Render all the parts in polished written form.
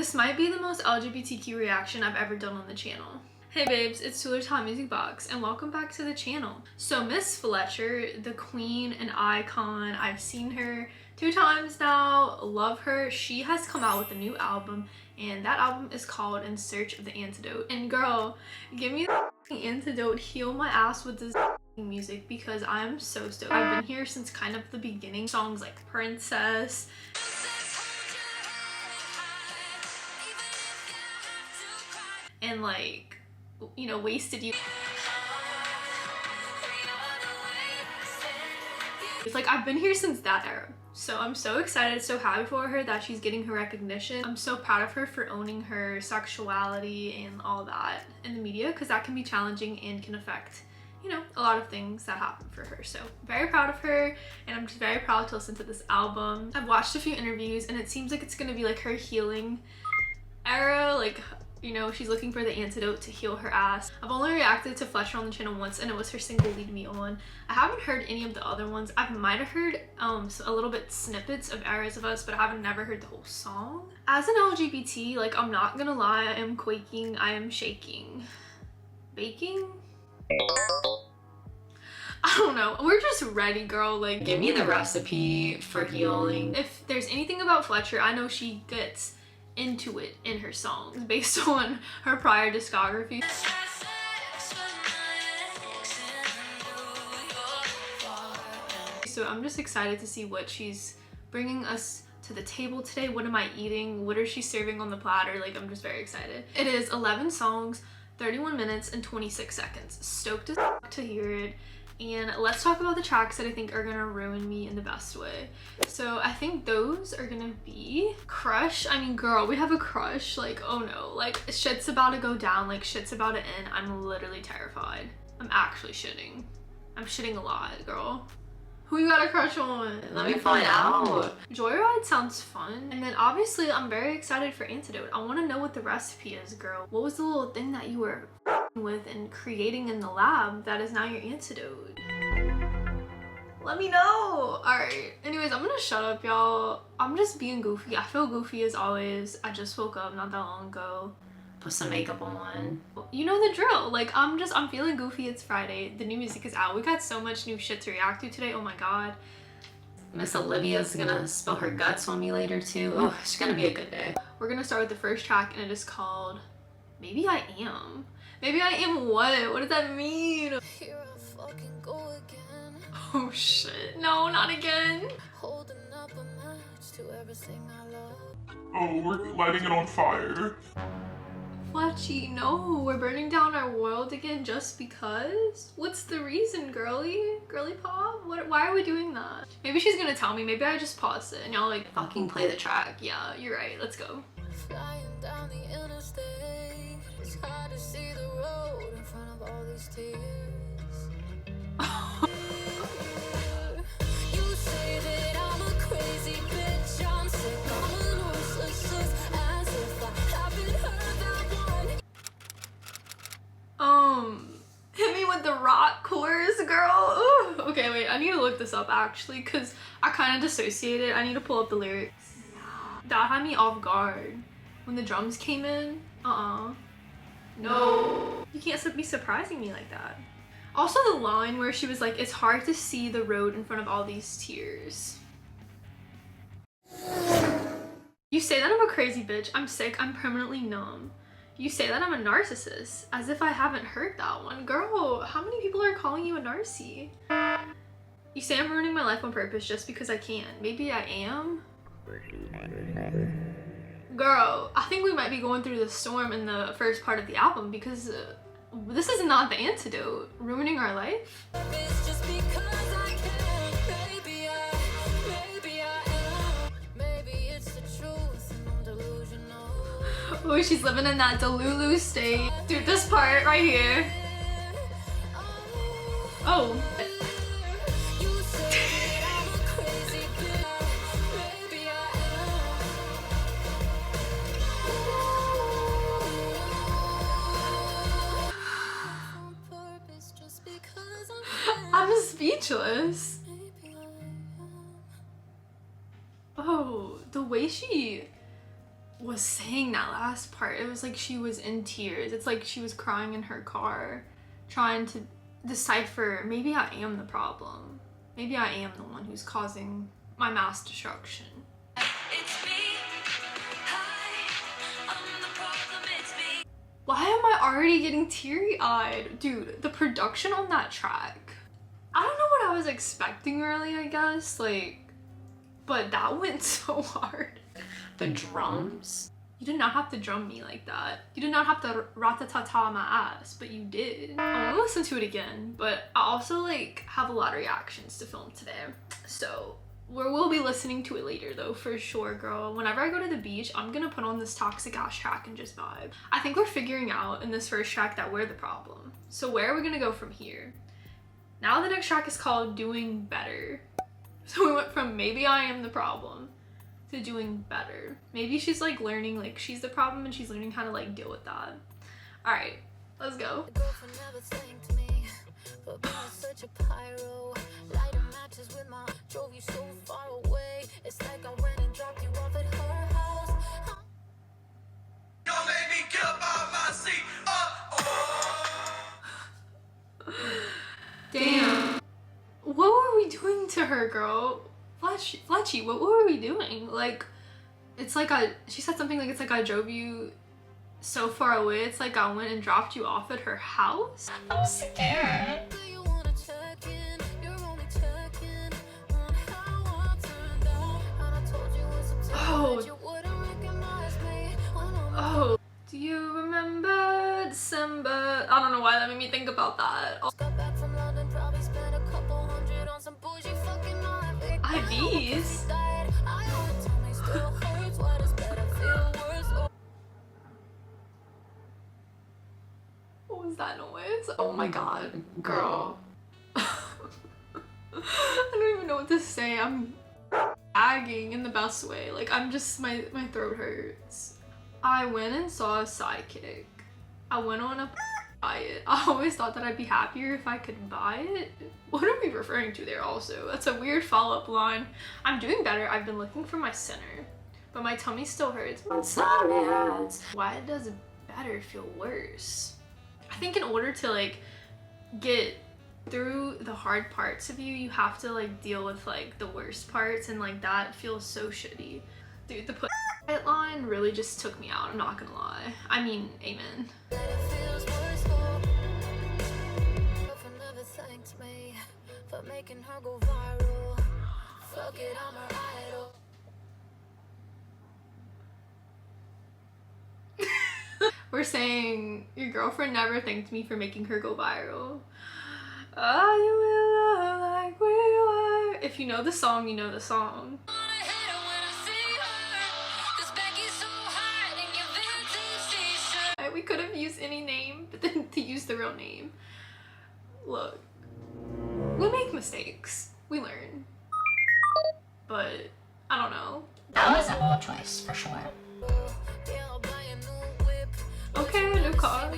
This might be the most LGBTQ reaction I've ever done on the channel. Hey babes, it's Tuler's Hot Music Box and welcome back to the channel. So Miss Fletcher, the queen and icon, I've seen her 2 times now, love her. She has come out with a new album and that album is called In Search of the Antidote. And girl, give me the antidote, heal my ass with this music because I'm so stoked. I've been here since kind of the beginning. Songs like Princess, and like, you know, Wasted You. It's like I've been here since that era. So I'm so excited, so happy for her that she's getting her recognition. I'm so proud of her for owning her sexuality and all that in the media, because that can be challenging and can affect, you know, a lot of things that happen for her. So very proud of her, and I'm just very proud to listen to this album. I've watched a few interviews and it seems like it's gonna be like her healing era, like, you know, she's looking for the antidote to heal her ass. I've only reacted to Fletcher on the channel once and it was her single Lead Me On. I haven't heard any of the other ones. I might have heard a little bit snippets of Areas of Us, but I haven't never heard the whole song. As an LGBT, like, I'm not gonna lie, I am quaking, I am shaking. Baking? I don't know, we're just ready, girl. Like, give me the recipe for healing. If there's anything about Fletcher, I know she gets into it in her songs based on her prior discography. So I'm just excited to see what she's bringing us to the table today. What am I eating? What is she serving on the platter? Like, I'm just very excited. It is 11 songs, 31 minutes and 26 seconds. Stoked to hear it. And let's talk about the tracks that I think are gonna ruin me in the best way. So I think those are gonna be Crush. I mean, girl, we have a crush. Like, oh no, like, shit's about to go down, like, shit's about to end. I'm literally terrified. I'm actually shitting. I'm shitting a lot, girl. Who you got a crush on? Let me find out. Joyride sounds fun. And then obviously I'm very excited for Antidote. I want to know what the recipe is, girl. What was the little thing that you were with and creating in the lab that is now your antidote? Let me know. Alright, anyways, I'm gonna shut up, y'all. I'm just being goofy. I feel goofy as always. I just woke up not that long ago. Put some makeup on. You know the drill. Like, I'm feeling goofy. It's Friday. The new music is out. We got so much new shit to react to today. Oh my god. Miss Olivia's gonna spill her guts on me later too. Oh, it's gonna be a good day. We're gonna start with the first track and it is called Maybe I Am. Maybe I am what? What does that mean? Here I fucking go again. Oh shit. No, not again. Holding up a match to everything I love. Oh, we're lighting it on fire. Fletchy, no, we're burning down our world again just because? What's the reason, girly? Girly pop? Why are we doing that? Maybe she's gonna tell me. Maybe I just pause it and y'all like fucking play the track. Yeah, you're right. Let's go. Flying down the interstate. It's hard to see the road in front of all these tears. You say that I'm a crazy bitch. I'm sick. I'm a narcissist. As if I haven't heard that. Hit me with the rock chorus, girl. Ooh. Okay, wait, I need to look this up actually because I kind of dissociated. I need to pull up the lyrics. That had me off guard when the drums came in. No, you can't be surprising me like that. Also the line where she was like, it's hard to see the road in front of all these tears. You say that I'm a crazy bitch. I'm sick. I'm permanently numb. You say that I'm a narcissist, as if I haven't heard that one. Girl, how many people are calling you a narcy? You say I'm ruining my life on purpose just because I can. Maybe I am? Girl, I think we might be going through the storm in the first part of the album because this is not the antidote. Ruining our life? It's just because I can. Maybe I am. Maybe it's the truth and I'm delusional. Oh, she's living in that Delulu state. Dude, this part right here. Oh. I'm speechless. Oh, the way she was saying that last part. It was like she was in tears. It's like she was crying in her car, trying to decipher, maybe I am the problem. Maybe I am the one who's causing my mass destruction. It's me. Hi, I'm the problem, it's me. Why am I already getting teary-eyed? Dude, the production on that track. I don't know what I was expecting really, I guess. Like, but that went so hard. The drums. You did not have to drum me like that. You did not have to rat-a-ta-ta my ass, but you did. I want to listen to it again, but I also like have a lot of reactions to film today. So we'll be listening to it later though, for sure, girl. Whenever I go to the beach, I'm gonna put on this toxic ass track and just vibe. I think we're figuring out in this first track that we're the problem. So where are we gonna go from here? Now the next track is called Doing Better. So we went from maybe I am the problem to doing better. Maybe she's like learning, like she's the problem and she's learning how to like deal with that. All right, let's go. Damn. What were we doing to her, girl? Fletchy, what were we doing? Like, it's like she said something like, it's like I drove you so far away, it's like I went and dropped you off at her house? I'm scared. Oh, do you remember December? I don't know why that made me think about that. IVs? What was that noise? Oh my god, girl. I don't even know what to say. I'm gagging in the best way. Like, I'm just, my throat hurts. I went and saw a sidekick. I went on a diet. I always thought that I'd be happier if I could buy it. What are we referring to there also? That's a weird follow-up line. I'm doing better. I've been looking for my center, but my tummy still hurts. Why does better feel worse? I think in order to like get through the hard parts of you, you have to like deal with like the worst parts, and like that feels so shitty. Dude, the put line really just took me out, I'm not gonna lie. I mean, amen. We're saying your girlfriend never thanked me for making her go viral. Oh, you will love like we were. If you know the song, you know the song. We could have used any name, but then to use the real name. Look, we make mistakes. We learn. But I don't know. That was a bold choice for sure. Okay, new car.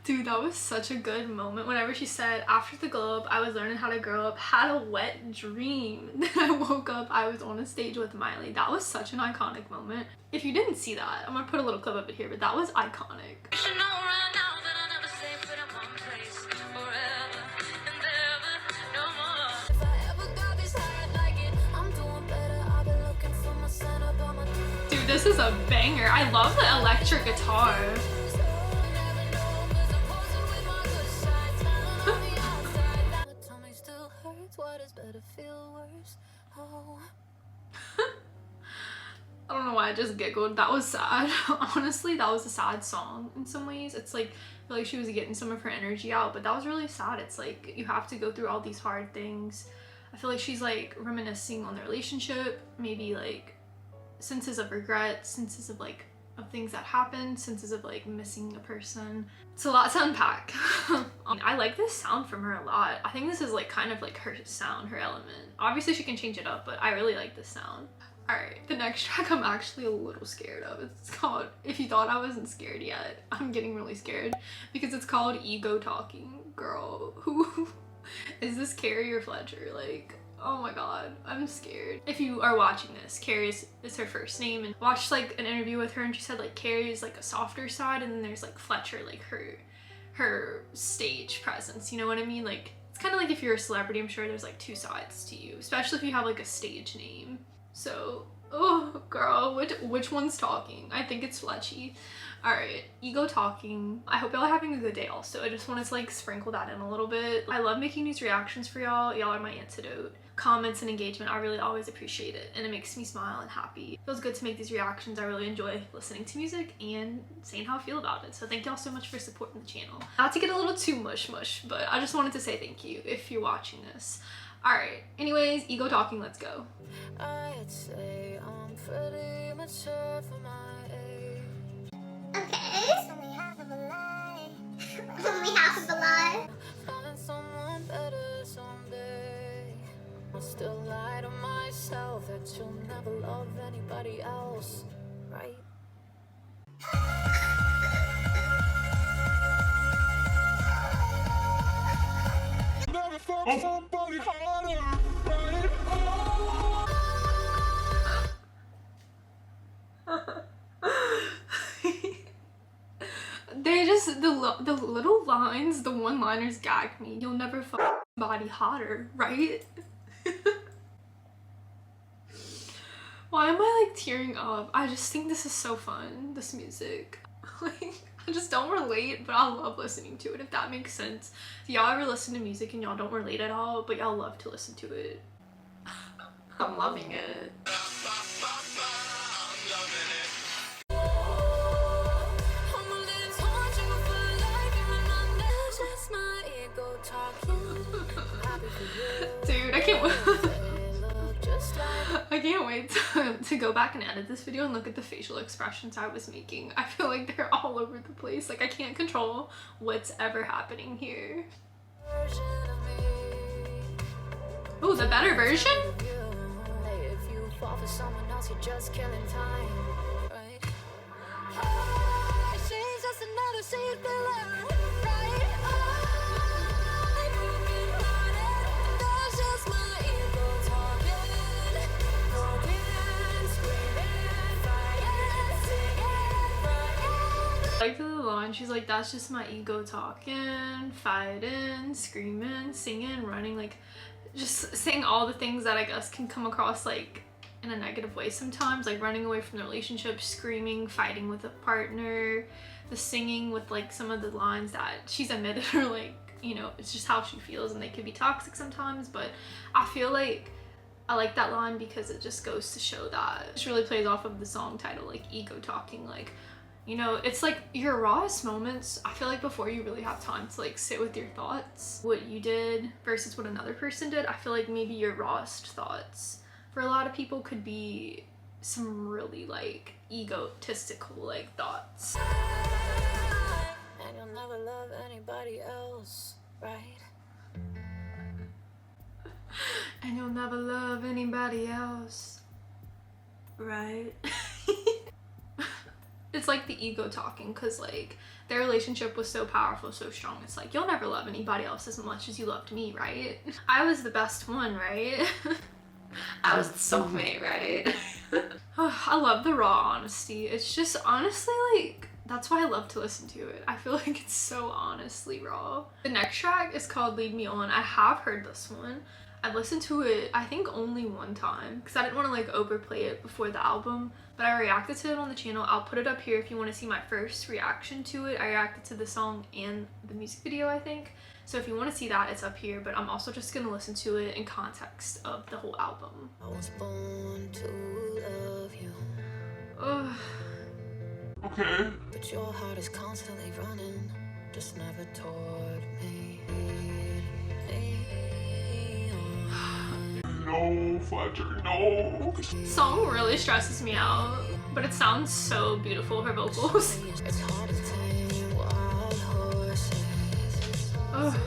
Dude, that was such a good moment. Whenever she said, after the glow up, I was learning how to grow up, had a wet dream. Then I woke up, I was on a stage with Miley. That was such an iconic moment. If you didn't see that, I'm gonna put a little clip of it here, but that was iconic. Dude, this is a banger. I love the electric guitar. I don't know why I just giggled. That was sad. Honestly, that was a sad song in some ways. It's like, I feel like she was getting some of her energy out, but that was really sad. It's like, you have to go through all these hard things. I feel like she's like reminiscing on the relationship, maybe like senses of regret, senses of like of things that happened, senses of like missing a person. It's a lot to unpack. I like this sound from her a lot. I think this is like kind of like her sound, her element. Obviously she can change it up, but I really like this sound. Alright, the next track I'm actually a little scared of. It's called, if you thought I wasn't scared yet, I'm getting really scared because it's called Ego Talking. Girl, who is this, Carrie or Fletcher? Like, oh my god, I'm scared. If you are watching this, Carrie is her first name, and watched like an interview with her and she said like Carrie is like a softer side and then there's like Fletcher, like her stage presence, you know what I mean? Like, it's kind of like if you're a celebrity, I'm sure there's like two sides to you, especially if you have like a stage name. So, oh girl, which one's talking? I think it's Fletchy. Alright, Ego Talking. I hope y'all are having a good day also. I just wanted to like sprinkle that in a little bit. I love making these reactions for y'all. Y'all are my antidote. Comments and engagement, I really always appreciate it, and it makes me smile and happy. It feels good to make these reactions. I really enjoy listening to music and saying how I feel about it. So thank y'all so much for supporting the channel. Not to get a little too mush, but I just wanted to say thank you if you're watching this. Alright, anyways, Ego Talking, let's go. I'd say I'm pretty mature for my age. Okay. Only half of a lie. Only half of a lie. Find someone better someday. I'll still lie to myself that you'll never love anybody else, right? Never found somebody harder, right? They just, the little lines, the one-liners gag me. You'll never fuck somebody hotter, right? Why am I like tearing up? I just think this is so fun, this music. Like, I just don't relate, but I love listening to it, if that makes sense. If y'all ever listen to music and y'all don't relate at all, but y'all love to listen to it. I'm loving it. Dude, I can't I can't wait to go back and edit this video and look at the facial expressions I was making. I feel like they're all over the place. Like, I can't control what's ever happening here. Ooh, the better version? If you fall for someone else, you're just killing time, right? She's just another seed filler, right? I'm broken hearted. That's just my ego talking. Broken, screaming, fighting, singing, I like the line, she's like, that's just my ego talking, fighting, screaming, singing, running, like, just saying all the things that I guess can come across like in a negative way sometimes, like running away from the relationship, screaming, fighting with a partner, the singing with like some of the lines that she's admitted are like, you know, it's just how she feels and they can be toxic sometimes. But I feel like I like that line because it just goes to show that it really plays off of the song title, like Ego Talking. Like, you know, it's like your rawest moments, I feel like, before you really have time to like sit with your thoughts, what you did versus what another person did. I feel like maybe your rawest thoughts for a lot of people could be some really like egotistical like thoughts. and you'll never love anybody else, right? And you'll never love anybody else, right? It's like the ego talking, because like their relationship was so powerful, so strong. It's like, you'll never love anybody else as much as you loved me, right? I was the best one, right? I was the soulmate, right? Oh, I love the raw honesty. It's just honestly like, that's why I love to listen to it. I feel like it's so honestly raw. The next track is called Lead Me On. I have heard this one. I've listened to it, I think, only one time because I didn't want to like overplay it before the album, but I reacted to it on the channel. I'll put it up here if you want to see my first reaction to it. I reacted to the song and the music video, I think. So if you want to see that, it's up here, but I'm also just going to listen to it in context of the whole album. I was born to love you. Ugh. Okay. But your heart is constantly running, just never toward me. No, Fletcher, no. Song really stresses me out, but it sounds so beautiful, her vocals. It's hard to tame wild horses. Ugh.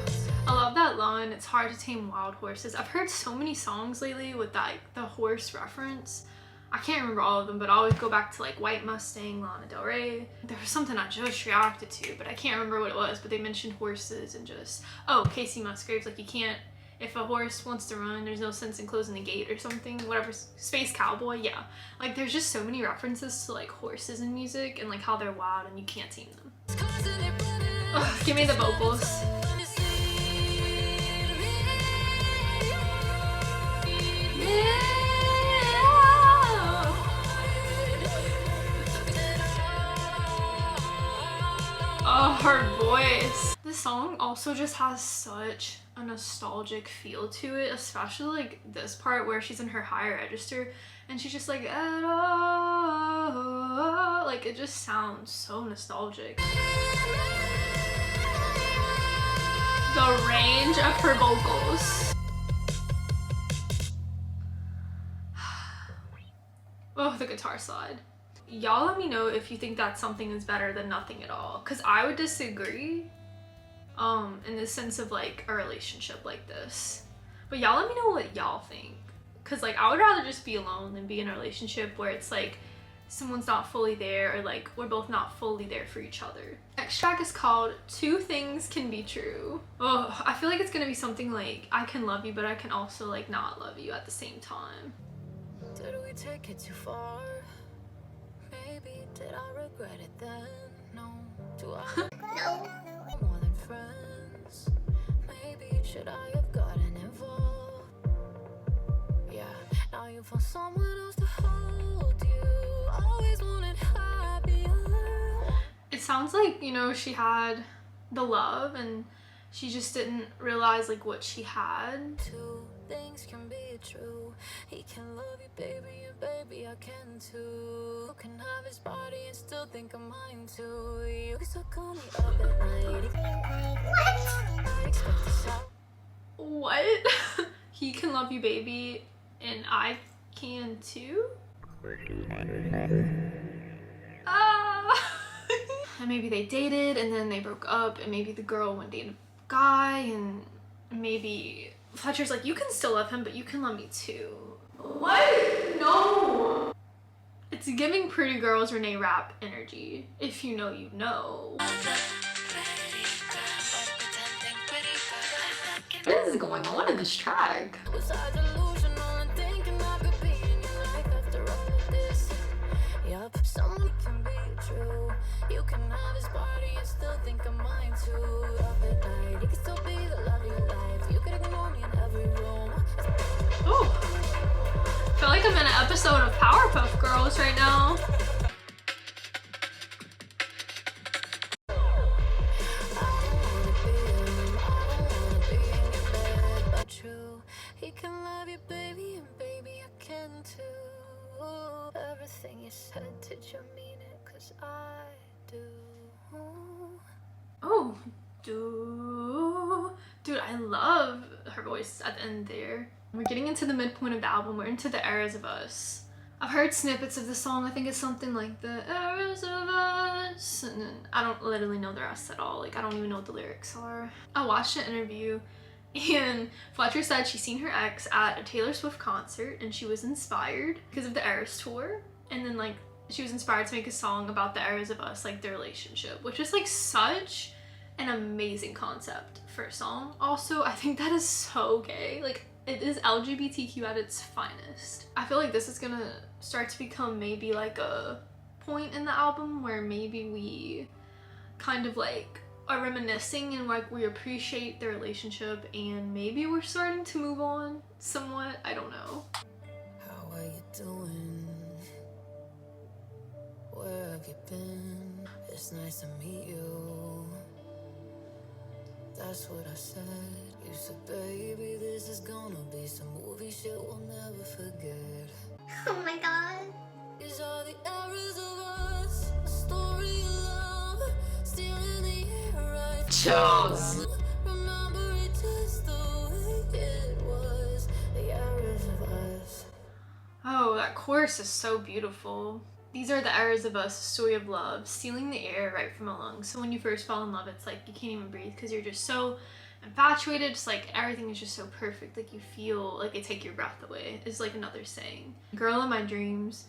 I love that line, it's hard to tame wild horses. I've heard so many songs lately with that, like, the horse reference. I can't remember all of them, but I always go back to like White Mustang, Lana Del Rey. There was something I just reacted to, but I can't remember what it was, but they mentioned horses and just, oh, Casey Musgraves, like you can't, if a horse wants to run, there's no sense in closing the gate or something, whatever, Space Cowboy, yeah. Like there's just so many references to like horses in music and like how they're wild and you can't tame them. Ugh, give me the vocals. Oh, her voice. This song also just has such a nostalgic feel to it, especially like this part where she's in her higher register and she's just like, like it just sounds so nostalgic. The range of her vocals. Oh, the guitar slide. Y'all let me know if you think that something is better than nothing at all, because I would disagree in the sense of like a relationship like this. But y'all let me know what y'all think, because like I would rather just be alone than be in a relationship where it's like someone's not fully there or like we're both not fully there for each other. Next track is called Two Things Can Be True. Oh, I feel like it's gonna be something like I can love you but I can also like not love you at the same time. Did we take it too far? Maybe did I regret it then? No. Do I No. more than friends? Maybe should I have gotten involved? Yeah. Now you found someone else to hold you. Always wanted happier. It sounds like, you know, she had the love and she just didn't realize like what she had. Two things can be true. He can love you, baby, and baby, I can too. You can have his body and still think I'm mine too. You can still call me up at night. Expect to shout. What? He can love you, baby, and I can too? And maybe they dated and then they broke up and maybe the girl went date a guy and maybe Fletcher's like, you can still love him, but you can love me too. What? No. It's giving Pretty Girls Renee Rapp energy. If you know, you know. What is going on in this track? Was I delusional and thinking I could be in your life after all of this? Yup, someone can be true. You can have his body and still think I'm mine too. Up at night, he can still be the love you like. You could ignore me in every room. Ooh. I feel like I'm in an episode of Powerpuff Girls right now. He can love you, baby, and baby, I can too. Everything you said, did you mean it? 'Cause I do. Oh, dude, I love her voice at the end there. We're getting into the midpoint of the album. We're into the Eras of Us. I've heard snippets of the song. I think it's something like the Eras of Us, and then I don't literally know the rest at all. Like I don't even know what the lyrics are. I watched an interview and Fletcher said she's seen her ex at a Taylor Swift concert and she was inspired because of the Eras tour, and then like she was inspired to make a song about the Eras of Us, like their relationship, which is like such an amazing concept for a song. Also, I think that is so gay. Like it is LGBTQ at its finest. I feel like this is gonna start to become maybe like a point in the album where maybe we kind of like are reminiscing and like we appreciate the relationship and maybe we're starting to move on somewhat. I don't know. How are you doing? Where have you been? It's nice to meet you. That's what I said. You said, baby, this is gonna be some movie shit we'll never forget. Oh my god. These are the eras of us, a story of love, still in the air right Chills. Remember it just the way it was, the eras of us. Oh, that chorus is so beautiful. These are the eras of us, a story of love, stealing the air right from our lungs. So when you first fall in love, it's like you can't even breathe because you're just so infatuated, just like everything is just so perfect, like you feel like they take your breath away, is like another saying. Girl in My Dreams,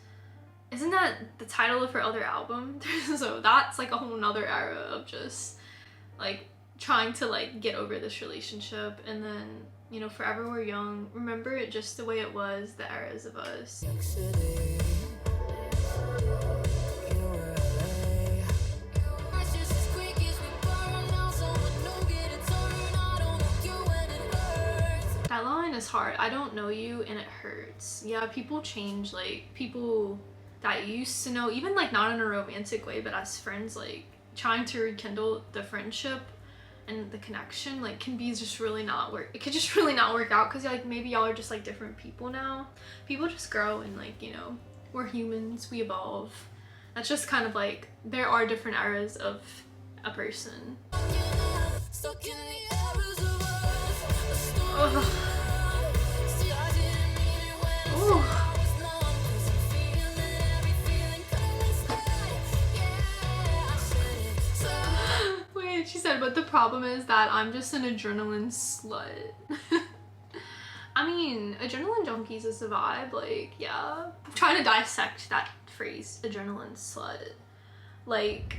isn't that the title of her other album? So that's like a whole nother era of just like trying to like get over this relationship. And then, you know, Forever We're Young, remember it just the way it was, the eras of us. That line is hard. I don't know you and it hurts. Yeah, people change, like people that you used to know, even like not in a romantic way, but as friends, like trying to rekindle the friendship and the connection like can be just really not work. It could just really not work out because like maybe y'all are just like different people now. People just grow and like, you know, we're humans, we evolve. That's just kind of like, there are different eras of a person. Ugh. Ooh. Wait, she said, but the problem is that I'm just an adrenaline slut. I mean, adrenaline junkies is a vibe, like, yeah. I'm trying to dissect that phrase, adrenaline slut. Like,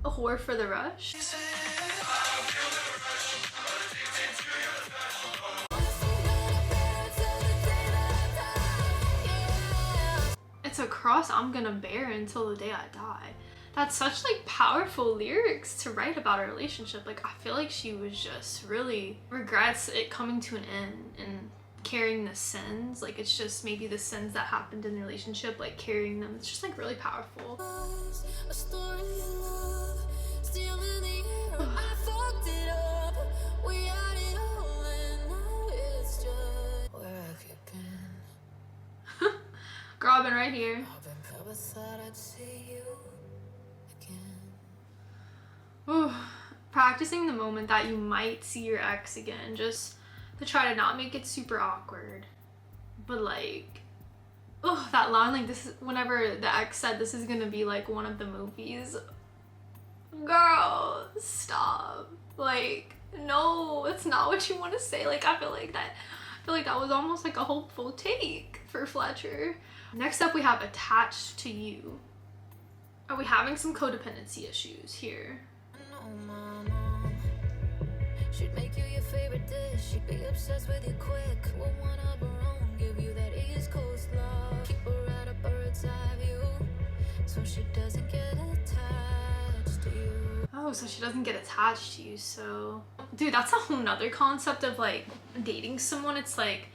a whore for the rush? It's a cross I'm gonna bear until the day I die. That's such like powerful lyrics to write about a relationship. Like I feel like she was just really regrets it coming to an end and carrying the sins. Like it's just maybe the sins that happened in the relationship, like carrying them. It's just like really powerful. Girl, I've been right here. Ooh, practicing the moment that you might see your ex again, just to try to not make it super awkward. But like, oh, that line, like this is, whenever the ex said this is gonna be like one of the movies. Girl, stop. Like, no, it's not what you want to say. Like, I feel like that was almost like a hopeful take for Fletcher. Next up, we have attached to you. Are we having some codependency issues here? She'd make you your favorite dish. She'd be obsessed with you quick. With one of her own, give you that East Coast love. Keep her at a bird's eye view, so she doesn't get attached to you. Oh, so she doesn't get attached to you. So, dude, that's a whole nother concept of like dating someone. It's like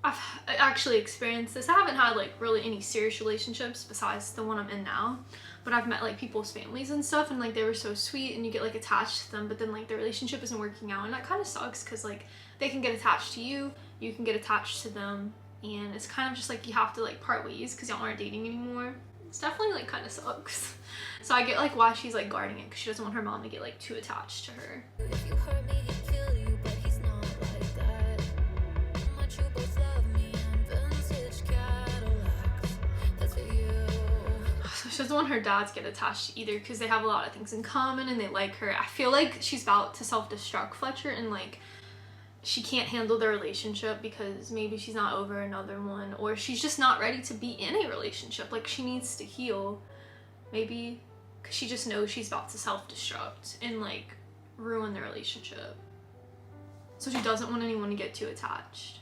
I've actually experienced this. I haven't had like really any serious relationships besides the one I'm in now, but I've met like people's families and stuff, and like they were so sweet and you get like attached to them, but then like the relationship isn't working out, and that kind of sucks because like they can get attached to you, you can get attached to them, and it's kind of just like you have to like part ways because y'all aren't dating anymore. It's definitely like kind of sucks. So I get like why she's like guarding it, because she doesn't want her mom to get like too attached to her. If you hurt me, he'd kill you, but he's not like that. Much you both love me and vintage Cadillacs. That's for you. So she doesn't want her dad to get attached either because they have a lot of things in common and they like her. I feel like she's about to self-destruct Fletcher, and like she can't handle the relationship because maybe she's not over another one, or she's just not ready to be in a relationship. Like she needs to heal, maybe because she just knows she's about to self-destruct and like ruin the relationship. So she doesn't want anyone to get too attached.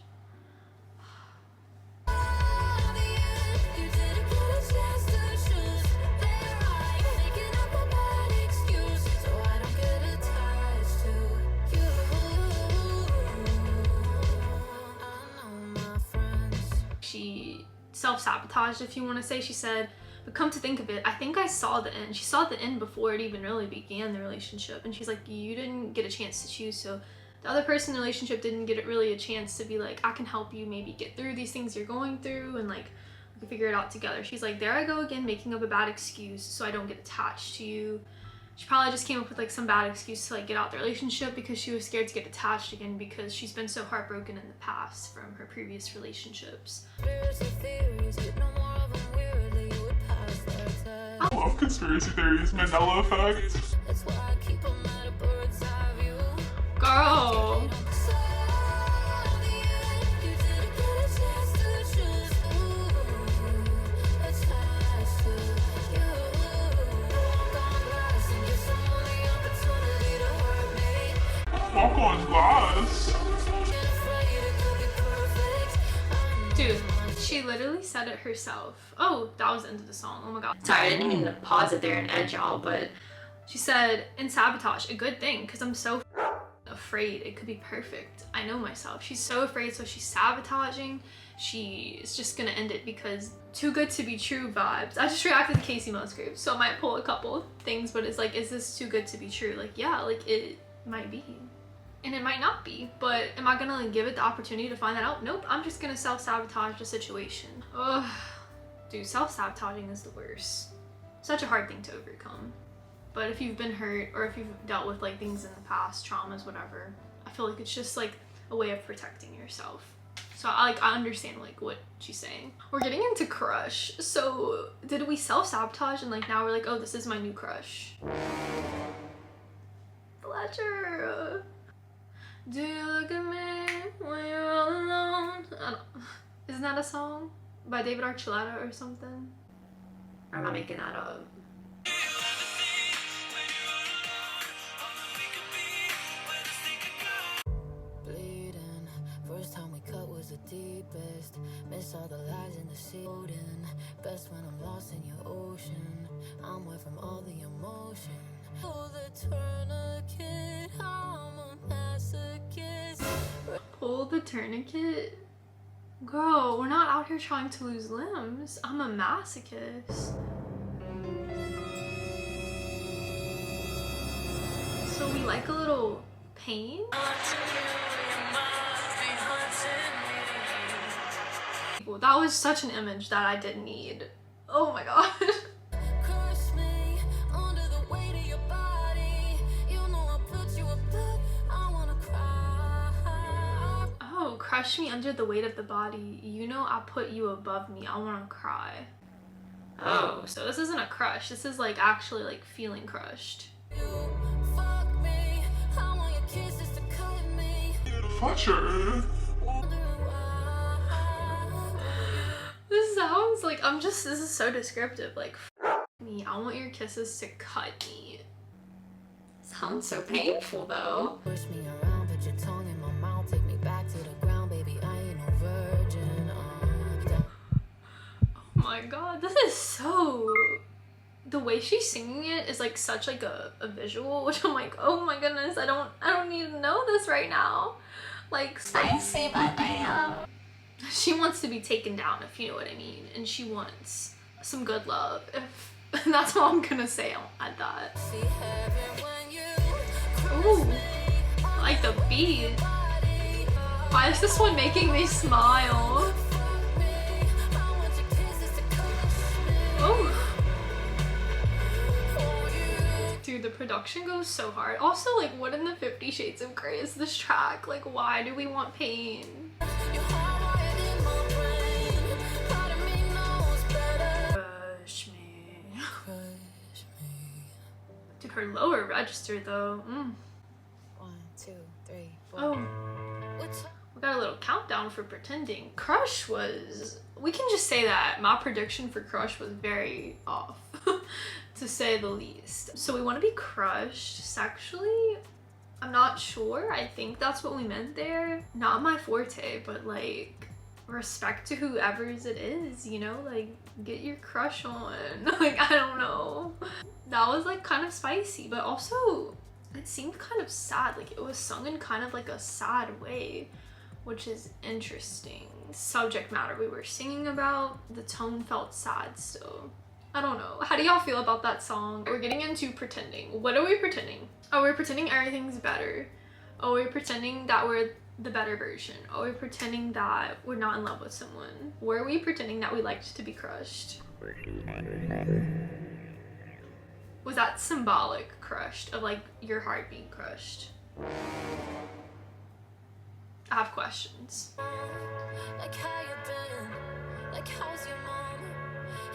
She self-sabotaged, if you want to say. She said, but come to think of it, I think I saw the end. She saw the end before it even really began, the relationship. And she's like, you didn't get a chance to choose, so the other person in the relationship didn't get really a chance to be like, I can help you maybe get through these things you're going through, and like we can figure it out together. She's like, there I go again, making up a bad excuse so I don't get attached to you. She probably just came up with like some bad excuse to like get out the relationship because she was scared to get attached again because she's been so heartbroken in the past from her previous relationships. I love conspiracy theories, Mandela effect. That's why I keep 'em fuck on glass. Dude, she literally said it herself. Oh, that was the end of the song. Oh my god. Sorry, I didn't mean to pause it there and edge y'all, but She said, in sabotage, a good thing, because I'm so afraid it could be perfect. I know myself. She's so afraid, so she's sabotaging. She is just gonna end it because too good to be true vibes. I just reacted to Casey Musgrave, so I might pull a couple things, but it's like, is this too good to be true? Like, yeah, like it might be. And it might not be, but am I gonna like give it the opportunity to find that out? Nope, I'm just gonna self-sabotage the situation. Ugh, dude, self-sabotaging is the worst. Such a hard thing to overcome. But if you've been hurt or if you've dealt with like things in the past, traumas, whatever, I feel like it's just like a way of protecting yourself. So I understand like what she's saying. We're getting into crush. So did we self-sabotage and like now we're like, oh, this is my new crush. Fletcher. Do you look at me when you're all alone? Isn't that a song by David Archuleta or something? or am I making that up? Bleeding. First time we cut was the deepest. Miss all the lies in the sea. Best when I'm lost in your ocean. I'm wet from all the emotion. Pull the tourniquet. I'm a masochist. Pull the tourniquet? Girl, we're not out here trying to lose limbs. I'm a masochist. So we like a little pain? Well, that was such an image that I didn't need. Oh my god. Crush me under the weight of your body. You know I put you above. I wanna cry. Oh, crush me under the weight of the body. You know I put you above me. I wanna cry. Oh, so this isn't a crush. This is like actually like feeling crushed. You fuck me. I want your kisses to cut me. Fletcher. Wondering why. This sounds like this is so descriptive. Like, me, I want your kisses to cut me. Sounds so painful though. Push me around, put your tongue in my mouth, take me back to the ground, baby. I ain't no virgin. Oh my god, this is so... The way she's singing it is like such like a visual, which I'm like, oh my goodness, I don't need to know this right now. Like, spicy but damn. She wants to be taken down, if you know what I mean, and she wants some good love. If that's all I'm gonna say at that. See heaven when you Ooh, I like the beat. Why is this one making me smile? Oh. Dude, the production goes so hard. Also, like, what in the 50 Shades of Grey is this track? Like, why do we want pain? Crush me. Dude, her lower register though. 1, 2, 3, 4. Oh. We got a little countdown for pretending. Crush was... We can just say that my prediction for Crush was very off, to say the least. So we want to be crushed sexually? I'm not sure. I think that's what we meant there. Not my forte, but like, respect to whoever's it is, you know? Like, get your crush on. Like, I don't know. That was like kind of spicy, but also it seemed kind of sad. Like, it was sung in kind of like a sad way, which is interesting. Subject matter we were singing about, the tone felt sad still. I don't know. How do y'all feel about that song? We're getting into pretending. What are we pretending? Oh, we're pretending everything's better. Oh, we're pretending that we're the better version. Oh, we're pretending that we're not in love with someone. Were we pretending that we liked to be crushed? Was that symbolic crushed of like your heart being crushed? I have questions. Like how you been? Like how's your mom?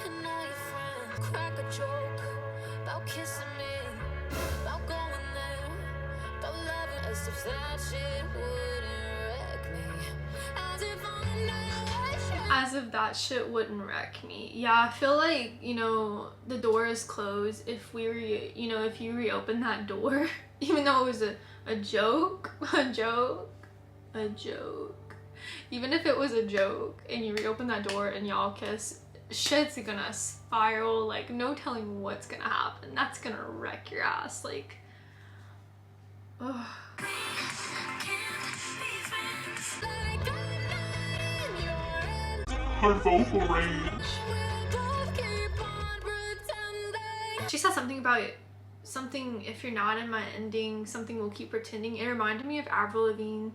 And now your friend crack a joke about kissing me, about going there, about loving as if that shit wouldn't wreck me. As if I know what you As if that shit wouldn't wreck me. Yeah, I feel like, you know, the door is closed. If if you reopen that door, even though it was a joke, even if it was a joke and you reopen that door and y'all kiss, shit's gonna spiral. Like, no telling what's gonna happen. That's gonna wreck your ass. Like, ugh. Her vocal range. She said something about something, if you're not in my ending, something will keep pretending. It reminded me of Avril Lavigne.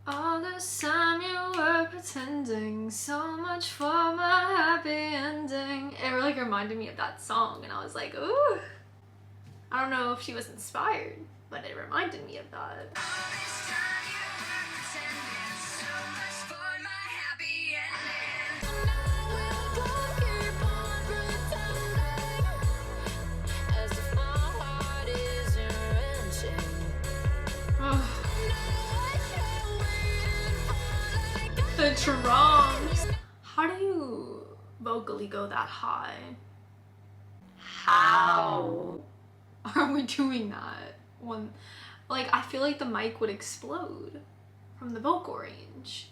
All this time you were pretending, so much for my happy ending. It really reminded me of that song, and I was like, ooh. I don't know if she was inspired, but it reminded me of that. The drums. How do you vocally go that high? How? Are we doing that? Like, I feel like the mic would explode from the vocal range.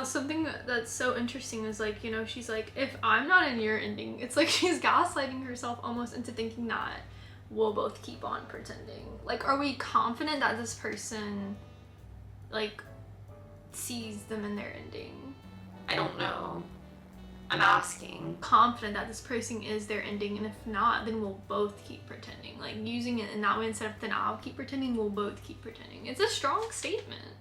Something that's so interesting is, like, you know, she's like, if I'm not in your ending, it's like she's gaslighting herself almost into thinking that we'll both keep on pretending. Like, are we confident that this person, like, sees them in their ending? I don't know. I'm asking. Confident that this person is their ending, and if not, then we'll both keep pretending. Like, using it in that way instead of then I'll keep pretending, we'll both keep pretending. It's a strong statement.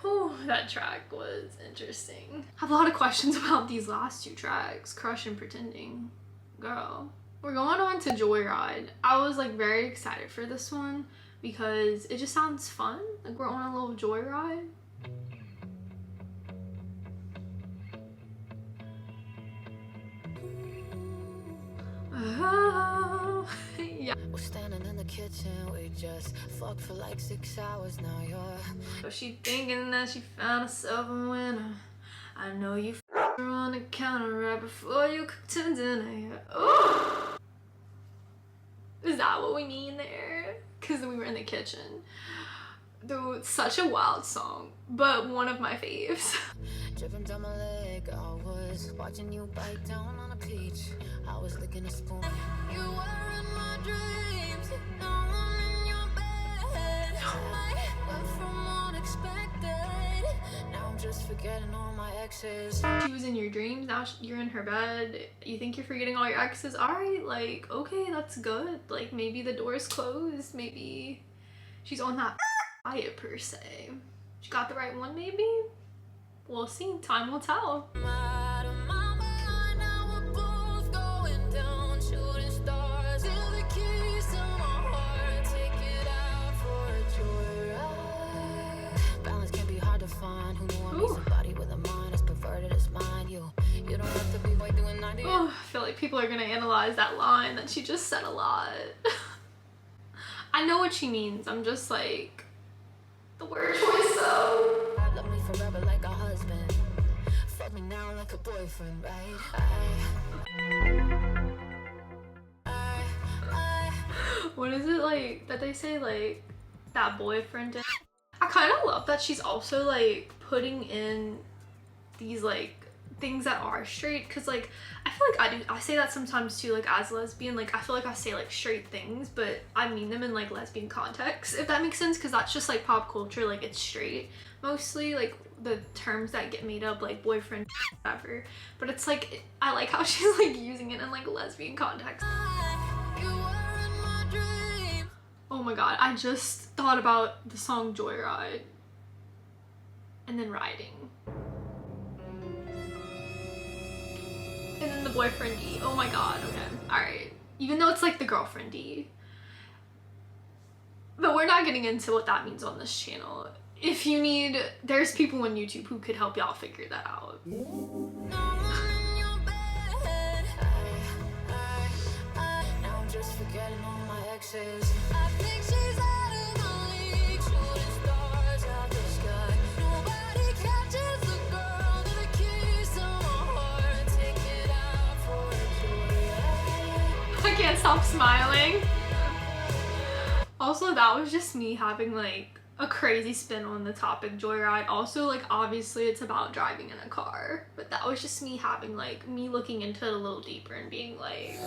Whew, that track was interesting. I have a lot of questions about these last two tracks, Crush and Pretending. Girl. We're going on to Joyride. I was, like, very excited for this one because it just sounds fun. Like, we're on a little joyride. Oh, yeah. We're standing in the kitchen, we just fucked for like 6 hours now. You're She thinking that she found herself a winner. I know you f***ed her on the counter right before you cooked her dinner. Oh. Is that what we mean there? Because we were in the kitchen. Though it's such a wild song, but one of my faves. dripping down my leg. I was watching you bite down on a peach. I was licking a spoon. You were in my dreams. Now I'm in your bed. I went from unexpected. Now I'm just forgetting all my exes. She was in your dreams, now you're in her bed. You think you're forgetting all your exes? Alright, like, okay, that's good. Like, maybe the door's closed. Maybe she's on that diet per se. She got the right one, maybe? We'll see. Time will tell. Oh, I feel like people are gonna analyze that line that she just said a lot. I know what she means. I'm just like, the word choice though. Love me forever like a husband. Fuck me now like a boyfriend, right? What is it like that they say, like, that boyfriend did? I kind of love that she's also like putting in these like things that are straight, because like I feel like I say that sometimes too, like as a lesbian. Like I feel like I say like straight things, but I mean them in like lesbian context, if that makes sense, because that's just like pop culture. Like it's straight mostly, like the terms that get made up, like boyfriend, whatever. But it's like I like how she's like using it in like lesbian context. Oh my god, I just thought about the song Joyride and then riding. And then the boyfriend E. Oh my god, okay. Alright. even though it's like the girlfriendy. But we're not getting into what that means on this channel. If you need, there's people on YouTube who could help y'all figure that out. I can't stop smiling. Also, that was just me having like a crazy spin on the topic joyride. Also, like, obviously it's about driving in a car, but that was just me having like, me looking into it a little deeper and being like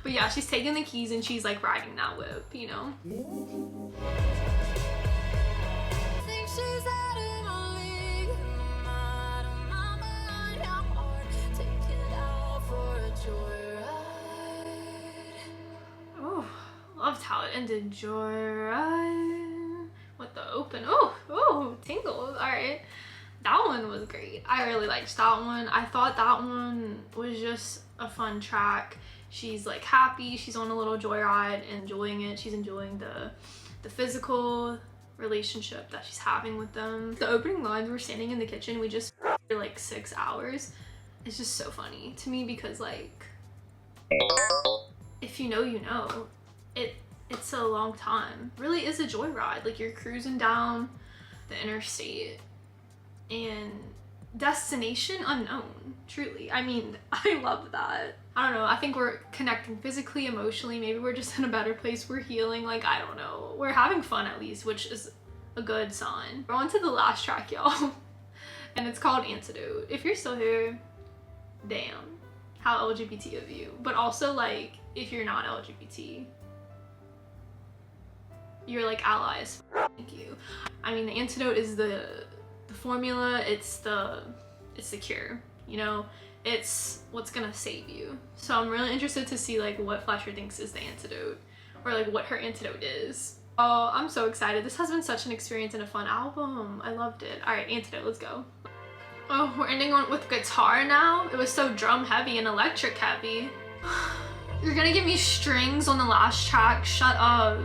but yeah, she's taking the keys and she's like riding that whip, you know. Oh, loved how it ended. Joyride with the open. Oh, tingles. All right, that one was great. I really liked that one. I thought that one was just a fun track. She's like happy, she's on a little joyride, enjoying it. She's enjoying the physical relationship that she's having with them. The opening lines, we're standing in the kitchen, we just for like 6 hours. It's just so funny to me because like, if you know, you know. It's a long time. Really is a joyride. Like, you're cruising down the interstate and destination unknown, truly. I mean, I love that. I don't know, I think we're connecting physically, emotionally. Maybe we're just in a better place, we're healing, like, I don't know. We're having fun at least, which is a good sign. We're on to the last track, y'all. And it's called Antidote. If you're still here, damn, how LGBT of you. But also, like, if you're not LGBT, you're like allies. Thank you. I mean, the antidote is the formula, it's the cure, you know, it's what's gonna save you. So I'm really interested to see like what Fletcher thinks is the antidote, or like what her antidote is. Oh, I'm so excited. This has been such an experience and a fun album. I loved it. All right, Antidote, let's go. Oh, we're ending on with guitar now. It was so drum heavy and electric heavy. You're gonna give me strings on the last track? Shut up.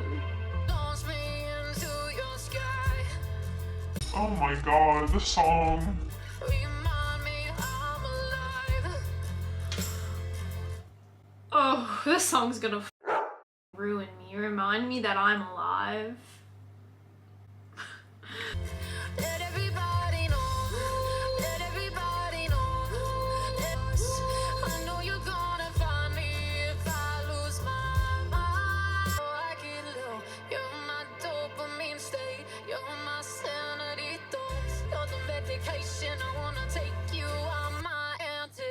Oh my god, this song. Oh, this song's gonna ruin me. Remind me that I'm alive. Let everybody know, let everybody know. I know you're gonna find me if I lose my mind. I get low, you're my dopamine state, you're my sanity thoughts, you're the medication, I wanna take you on my antidote.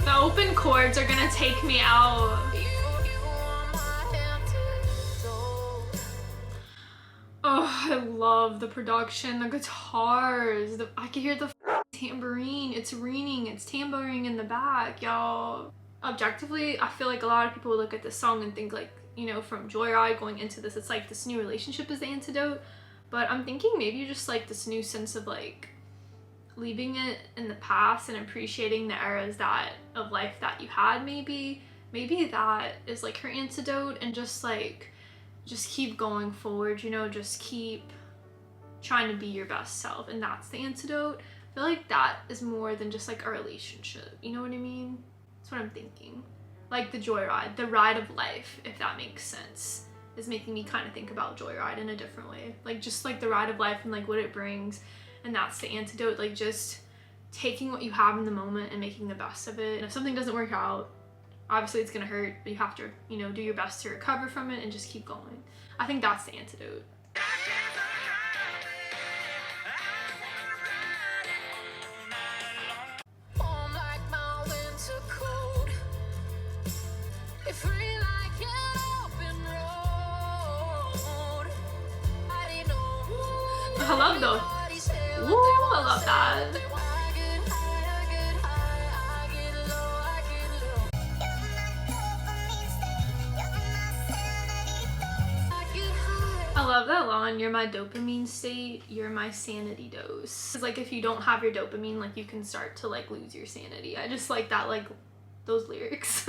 The open chords are gonna take me out. Oh, I love the production, the guitars, I can hear the tambourine. It's ringing, it's tambourine in the back, y'all. Objectively, I feel like a lot of people look at this song and think like, you know, from Joyride going into this, it's like this new relationship is the antidote. But I'm thinking maybe just like this new sense of like leaving it in the past and appreciating the eras of life that you had. Maybe that is like her antidote, and just keep going forward, you know, just keep trying to be your best self, and that's the antidote. I feel like that is more than just like a relationship, you know what I mean? That's what I'm thinking. Like the joyride, the ride of life, if that makes sense, is making me kind of think about joyride in a different way. Like just like the ride of life and like what it brings, and that's the antidote. Like just taking what you have in the moment and making the best of it. And if something doesn't work out, obviously it's gonna hurt, but you have to, you know, do your best to recover from it and just keep going. I think that's the antidote. I love those. Woo, I love that. I love that line, you're my dopamine state, you're my sanity dose. It's like if you don't have your dopamine, like you can start to like lose your sanity. I just like that, like those lyrics.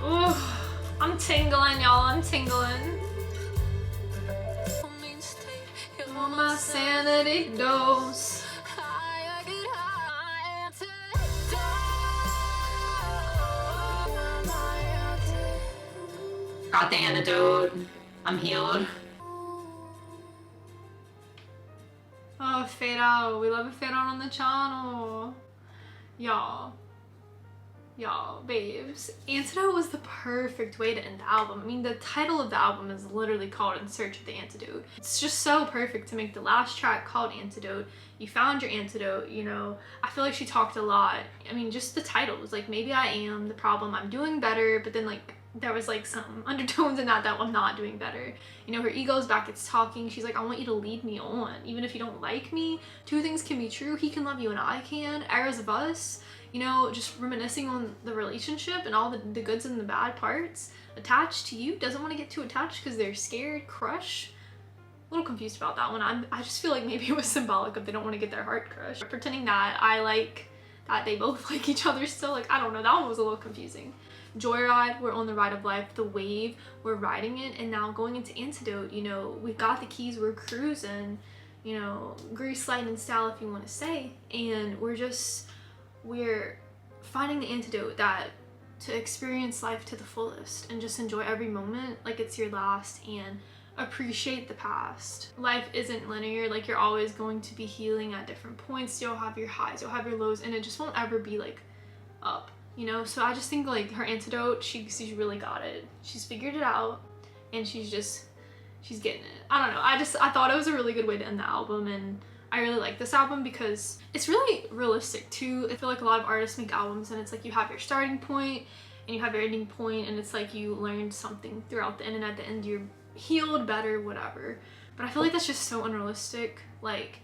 Oh, I'm tingling, y'all, I'm tingling. You're my sanity dose. Got the antidote. I'm healed. Oh, fade out. We love a fade out on the channel. Y'all, babes. Antidote was the perfect way to end the album. I mean, the title of the album is literally called In Search of the Antidote. It's just so perfect to make the last track called Antidote. You found your antidote, you know. I feel like she talked a lot. I mean, just the title was like, maybe I am the problem, I'm doing better, but then like, there was like some undertones in that I'm not doing better. You know, her ego's back, it's talking. She's like, I want you to lead me on. Even if you don't like me, two things can be true. He can love you and I can. Eras of us. You know, just reminiscing on the relationship and all the goods and the bad parts. Attached to you, doesn't want to get too attached because they're scared. Crush. A little confused about that one. I just feel like maybe it was symbolic of they don't want to get their heart crushed. Pretending that I like that they both like each other still. Like, I don't know. That one was a little confusing. Joyride, we're on the ride of life. The wave, we're riding it. And now going into Antidote, you know, we've got the keys, we're cruising, you know, grease lightning style if you want to say. And we're finding the antidote that to experience life to the fullest and just enjoy every moment like it's your last and appreciate the past. Life isn't linear. Like, you're always going to be healing at different points. You'll have your highs, you'll have your lows, and it just won't ever be like up. You know, so I just think like her antidote, she's really got it. She's figured it out and she's getting it. I don't know. I thought it was a really good way to end the album, and I really like this album because it's really realistic too. I feel like a lot of artists make albums and it's like you have your starting point and you have your ending point, and it's like you learned something throughout the end, and at the end you're healed, better, whatever. But I feel like that's just so unrealistic. Like,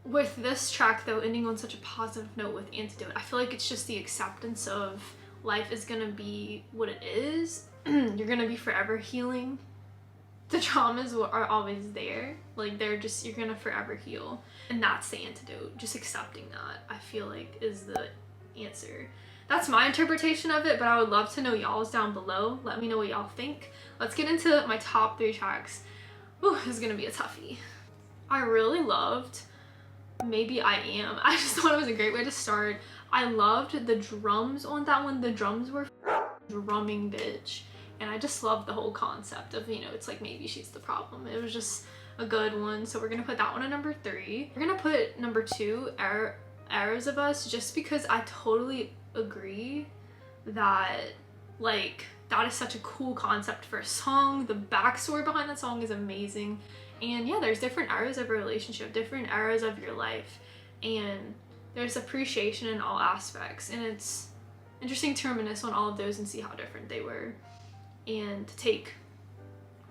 with this track though, ending on such a positive note with Antidote, I feel like it's just the acceptance of life is gonna be what it is. You're gonna be forever healing. The traumas are always there. Like, you're gonna forever heal. And that's the antidote. Just accepting that, I feel like, is the answer. That's my interpretation of it, but I would love to know y'all's down below. Let me know what y'all think. Let's get into my top 3 tracks. Ooh, this is gonna be a toughie. I really loved Maybe I Am. I just thought it was a great way to start. I loved the drums on that one. The drums were drumming, bitch. And I just loved the whole concept of, you know, it's like maybe she's the problem. It was just a good one. So we're gonna put that one at number 3. We're gonna put number 2, Eras of Us, just because I totally agree that, like, that is such a cool concept for a song. The backstory behind that song is amazing. And yeah, there's different eras of a relationship, different eras of your life, and there's appreciation in all aspects, and it's interesting to reminisce on all of those and see how different they were, and to take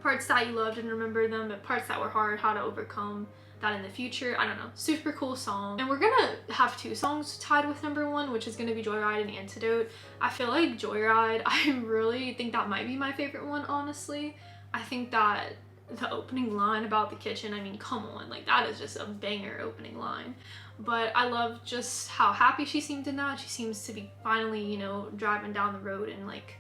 parts that you loved and remember them, but parts that were hard, how to overcome that in the future. I don't know, super cool song. And we're gonna have 2 songs tied with number 1, which is gonna be Joyride and Antidote. I feel like Joyride, I really think that might be my favorite one, honestly. I think that the opening line about the kitchen, I mean, come on, like, that is just a banger opening line. But I love just how happy she seemed in that. She seems to be finally, you know, driving down the road and like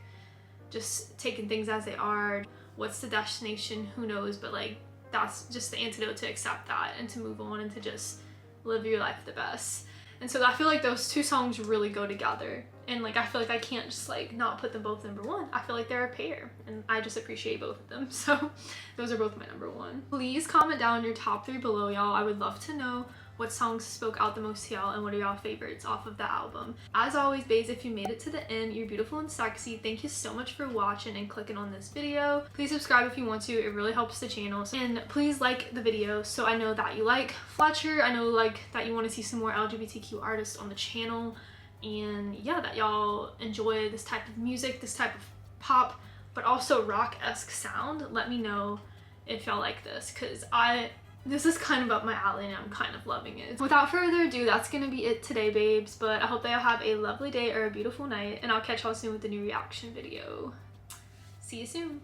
just taking things as they are. What's the destination? Who knows? But like, that's just the antidote to accept that and to move on and to just live your life the best. And so I feel like those 2 songs really go together. And like, I feel like I can't just like not put them both number 1. I feel like they're a pair and I just appreciate both of them. So those are both my number 1. Please comment down your top 3 below, y'all. I would love to know what songs spoke out the most to y'all and what are y'all favorites off of the album. As always, babes, if you made it to the end, you're beautiful and sexy. Thank you so much for watching and clicking on this video. Please subscribe if you want to. It really helps the channel. And please like the video so I know that you like Fletcher. I know like that you want to see some more LGBTQ artists on the channel. And yeah, that y'all enjoy this type of music, this type of pop, but also rock-esque sound. Let me know if y'all like this, because this is kind of up my alley and I'm kind of loving it. Without further ado, that's gonna be it today, babes, but I hope that y'all have a lovely day or a beautiful night, and I'll catch y'all soon with a new reaction video. See you soon.